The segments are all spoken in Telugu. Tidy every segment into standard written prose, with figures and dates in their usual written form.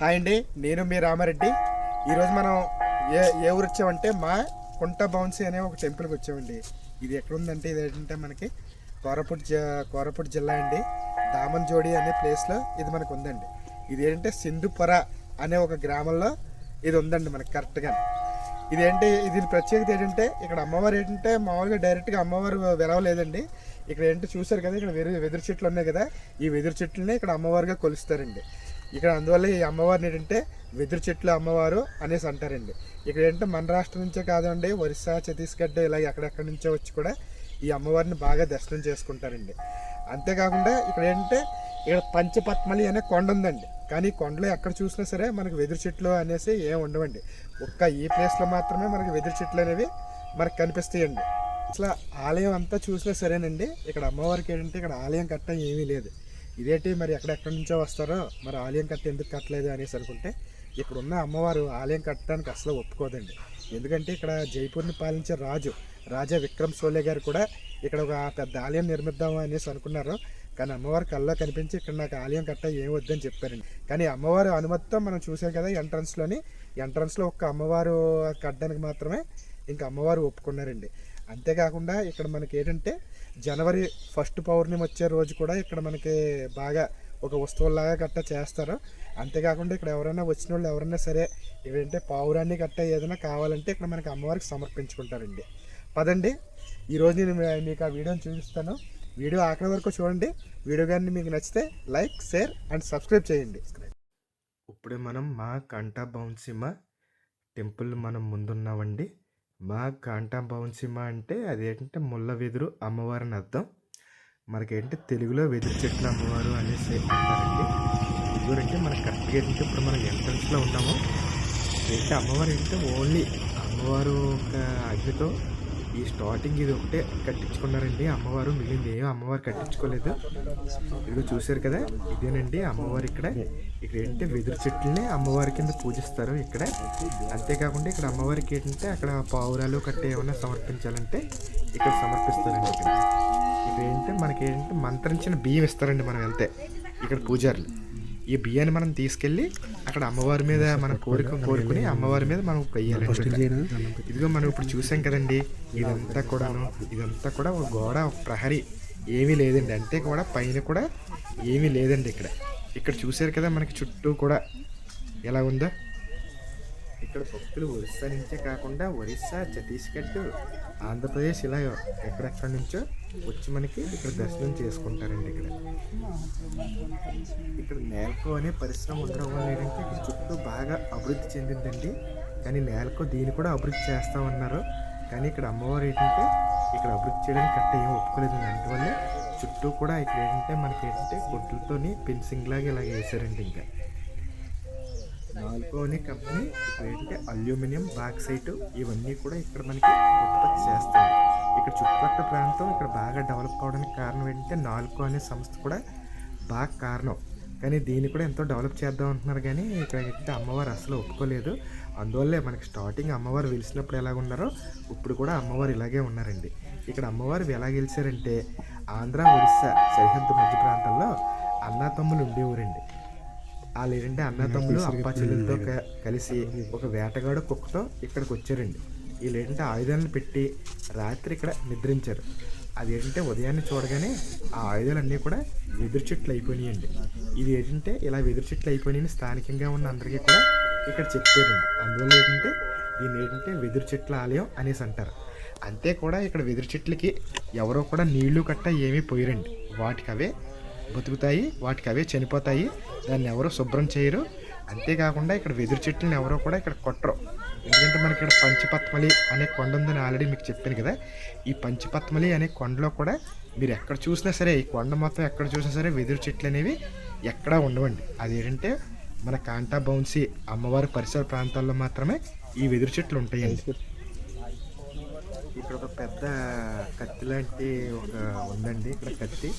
హాయ్ అండి, నేను మీ రామారెడ్డి. ఈరోజు మనం ఏ ఊరు వచ్చామంటే మా కుంట బౌన్సీ అనే ఒక టెంపుల్కి వచ్చామండి. ఇది ఎక్కడ ఉందంటే ఇది ఏంటంటే మనకి కోరాపుట్ జిల్లా అండి. దామన్జోడి అనే ప్లేస్లో ఇది మనకు ఉందండి. ఇది ఏంటంటే సింధుపుర అనే ఒక గ్రామంలో ఇది ఉందండి మనకి కరెక్ట్గా. దీని ప్రత్యేకత ఏంటంటే ఇక్కడ అమ్మవారు ఏంటంటే మామూలుగా డైరెక్ట్గా అమ్మవారు వెలవలేదండి. ఇక్కడ ఏంటంటే చూసారు కదా, ఇక్కడ వెదురు చెట్లు ఉన్నాయి కదా, ఈ వెదురు చెట్లనే ఇక్కడ అమ్మవారుగా కొలుస్తారండి. ఇక్కడ అందువల్ల ఈ అమ్మవారిని ఏంటంటే వెదురు చెట్లు అమ్మవారు అనేసి అంటారండి. ఇక్కడ ఏంటంటే మన రాష్ట్రం నుంచే కాదండి, ఒరిస్సా, ఛత్తీస్గఢ్ ఇలా ఎక్కడెక్కడి నుంచో వచ్చి కూడా ఈ అమ్మవారిని బాగా దర్శనం చేసుకుంటారండి. అంతేకాకుండా ఇక్కడ పంచపద్మలి అనే కొండ ఉందండి. కానీ కొండలో ఎక్కడ చూసినా సరే మనకు వెదురు చెట్లు అనేసి ఏం ఉండవండి. ఒక్క ఈ ప్లేస్లో మాత్రమే మనకి వెదురు చెట్లు అనేవి మనకు కనిపిస్తాయండి. అసలు ఆలయం అంతా చూసినా సరేనండి, ఇక్కడ అమ్మవారికి ఏంటంటే ఇక్కడ ఆలయం కట్ట ఏమీ లేదు. ఇదేంటి మరి ఎక్కడెక్కడి నుంచో వస్తారో మరి ఆలయం కట్ట ఎందుకు కట్టలేదు అనేసి అనుకుంటే, ఇక్కడ ఉన్న అమ్మవారు ఆలయం కట్టడానికి అసలు ఒప్పుకోదండి. ఎందుకంటే ఇక్కడ జైపూర్ని పాలించే రాజా విక్రమ్ సోలే గారు కూడా ఇక్కడ ఒక పెద్ద ఆలయం నిర్మిద్దాము అనేసి అనుకున్నారు. కానీ అమ్మవారి కళ్ళలో కనిపించి ఇక్కడ నాకు ఆలయం కట్ట ఏం వద్దని చెప్పారండి. కానీ అమ్మవారు అనుమతితో మనం చూసాం కదా, ఎంట్రన్స్లో ఒక్క అమ్మవారు కట్టడానికి మాత్రమే ఇంకా అమ్మవారు ఒప్పుకున్నారండి. అంతేకాకుండా ఇక్కడ మనకి ఏంటంటే జనవరి 1 పౌర్ణమి వచ్చే రోజు కూడా ఇక్కడ మనకి బాగా ఒక ఉత్సవంలాగా గట్ట చేస్తారు. అంతేకాకుండా ఇక్కడ ఎవరైనా వచ్చిన వాళ్ళు ఎవరైనా సరే ఏంటంటే పావురాన్ని గట్ట ఏదైనా కావాలంటే ఇక్కడ మనకి అమ్మవారికి సమర్పించుకుంటారండి. పదండి, ఈరోజు నేను మీకు ఆ వీడియోని చూపిస్తాను. వీడియో ఆఖరి వరకు చూడండి. వీడియో కానీ మీకు నచ్చితే లైక్, షేర్ అండ్ సబ్స్క్రైబ్ చేయండి. ఇప్పుడే మనం మా కంటా బౌన్సీమ టెంపుల్ మనం ముందున్నామండి. మా కాంటా బౌన్సీమ అంటే అదేంటంటే ముళ్ళ వెదురు అమ్మవారిని అర్థం. మనకేంటి తెలుగులో వెదురు చెట్ల అమ్మవారు అనేసి అంటారండి. ఇదిగోరంటే మనకు కరెక్ట్గా ఏంటంటే ఇప్పుడు మనం ఎంట్రన్స్లో ఉన్నాము. ఏంటంటే అమ్మవారు ఏంటంటే ఓన్లీ అమ్మవారు ఒక అగ్నితో ఈ స్టార్టింగ్ ఇది ఒకటే కట్టించుకున్నారండి అమ్మవారు. మిగిలింది ఏమో అమ్మవారు కట్టించుకోలేదు. ఇదిగో చూసారు కదా, ఇదేనండి అమ్మవారు. ఇక్కడ ఏంటంటే వెదురు చెట్లని అమ్మవారి కింద పూజిస్తారు ఇక్కడ. అంతేకాకుండా ఇక్కడ అమ్మవారికి ఏంటంటే అక్కడ పావురాలు కట్ట ఏమైనా సమర్పించాలంటే ఇక్కడ సమర్పిస్తారండి. ఇక్కడ ఏంటంటే మనకి ఏంటంటే మంత్రించిన బియ్యం ఇస్తారండి మనం వెళ్తే. ఇక్కడ పూజారులు ఈ బియ్యాన్ని మనం తీసుకెళ్ళి అక్కడ అమ్మవారి మీద మన కోరుకుని అమ్మవారి మీద మనం వెయ్యాలండి. ఇదిగో మనం ఇప్పుడు చూసాం కదండి, ఇదంతా కూడా ఒక గోడ, ఒక ప్రహరీ ఏమీ లేదండి. అంటే కూడా పైన కూడా ఏమీ లేదండి. ఇక్కడ చూసారు కదా మనకి చుట్టూ కూడా ఎలా ఉందో. ఇక్కడ భక్తులు ఒరిస్సా నుంచే కాకుండా ఒరిస్సా, ఛత్తీస్గఢ్, ఆంధ్రప్రదేశ్ ఇలా ఎక్కడెక్కడి నుంచో వచ్చి మనకి ఇక్కడ దర్శనం చేసుకుంటారండి. ఇక్కడ నేల్కో అనే పరిశ్రమ ఉండడం వల్ల ఏంటంటే ఇక్కడ చుట్టూ బాగా అభివృద్ధి చెందిందండి. కానీ నేల్కో దీన్ని కూడా అభివృద్ధి చేస్తామన్నారు. కానీ ఇక్కడ అమ్మవారు ఏంటంటే ఇక్కడ అభివృద్ధి చేయడానికి కట్ట ఏం ఒప్పుకోలేదు. అందువల్ల చుట్టూ కూడా ఇక్కడ ఏంటంటే మనకి ఏంటంటే గుడ్లతోని ఫెన్సింగ్ లాగా ఇలాగ వేసారండి. ఇంకా నాల్కో అనే కంపెనీ ఇక్కడ ఏంటంటే అల్యూమినియం, బాక్సైట్ ఇవన్నీ కూడా ఇక్కడ మనకి ఉత్పత్తి చేస్తుంది. ఇక్కడ చుట్టుపక్కల ప్రాంతం ఇక్కడ బాగా డెవలప్ అవడానికి కారణం ఏంటంటే నాల్కో అనే సంస్థ కూడా బాగా కారణం. కానీ దీన్ని కూడా ఎంతో డెవలప్ చేద్దాం అంటున్నారు. కానీ ఇక్కడ ఏంటంటే అమ్మవారు అసలు ఒప్పుకోలేదు. అందువల్లే మనకి స్టార్టింగ్ అమ్మవారు వెలిసినప్పుడు ఎలాగ ఉన్నారో ఇప్పుడు కూడా అమ్మవారు ఇలాగే ఉన్నారండి. ఇక్కడ అమ్మవారు ఎలా గెలిచారంటే ఆంధ్ర, ఒరిస్సా సరిహద్దు మధ్య ప్రాంతాల్లో అన్నాతమ్ములు ఉండేవారండి. వాళ్ళు ఏంటంటే అన్నతమ్ములు అప్పా చెల్లెలతో కలిసి ఒక వేటగాడు కుక్కతో ఇక్కడికి వచ్చారండి. వీళ్ళు ఏంటంటే ఆయుధాలను పెట్టి రాత్రి ఇక్కడ నిద్రించారు. అది ఏంటంటే ఉదయాన్నే చూడగానే ఆ ఆయుధాలన్నీ కూడా వెదురు చెట్లు అయిపోయినాయండి. ఇది ఏంటంటే ఇలా వెదురు చెట్లు అయిపోయినాయని స్థానికంగా ఉన్న అందరికీ కూడా ఇక్కడ చెప్పారండి. అందువల్ల ఏంటంటే దీన్ని ఏంటంటే వెదురు చెట్ల ఆలయం అనేసి అంటారు. అంతే కూడా ఇక్కడ వెదురు చెట్లకి ఎవరో కూడా నీళ్లు కట్ట ఏమీ పోయిరండి. వాటికి అవే బతుకుతాయి, వాటికి అవే చనిపోతాయి. దాన్ని ఎవరో శుభ్రం చేయరు. అంతేకాకుండా ఇక్కడ వెదురు చెట్లను ఎవరో కూడా ఇక్కడ కొట్టరు. ఎందుకంటే మనకి ఇక్కడ పంచపద్మలి అనే కొండ ఉందని ఆల్రెడీ మీకు చెప్పాను కదా. ఈ పంచపద్మలి అనే కొండలో కూడా మీరు ఎక్కడ చూసినా సరే, ఈ కొండ మొత్తం ఎక్కడ చూసినా సరే వెదురు చెట్లు అనేవి ఎక్కడా ఉండవండి. అదేంటంటే మన కాంటా బౌన్సీ అమ్మవారి పరిసర ప్రాంతాల్లో మాత్రమే ఈ వెదురు చెట్లు ఉంటాయండి. ఇక్కడ ఒక పెద్ద కత్తి లాంటి ఒక ఉందండి. ఇక్కడ కత్తి,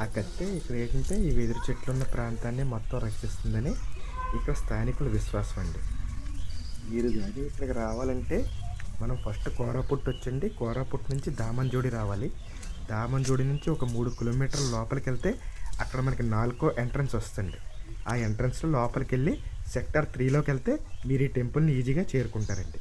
ఆ కత్తి ఇక్కడ ఏంటంటే ఈ వెదురు చెట్లు ఉన్న ప్రాంతాన్ని మొత్తం రక్షిస్తుందని ఇక్కడ స్థానికుల విశ్వాసం అండి. మీరు కానీ ఇక్కడికి రావాలంటే మనం ఫస్ట్ కోరాపుట్ వచ్చండి. కోరాపుట్ నుంచి దామన్జోడి రావాలి. దామన్జోడి నుంచి ఒక 3 కిలోమీటర్ల లోపలికి వెళ్తే అక్కడ మనకి నాల్కో ఎంట్రన్స్ వస్తుంది. ఆ ఎంట్రన్స్లో లోపలికి వెళ్ళి సెక్టార్ 3లోకి వెళ్తే మీరు ఈ టెంపుల్ని ఈజీగా చేరుకుంటారండి.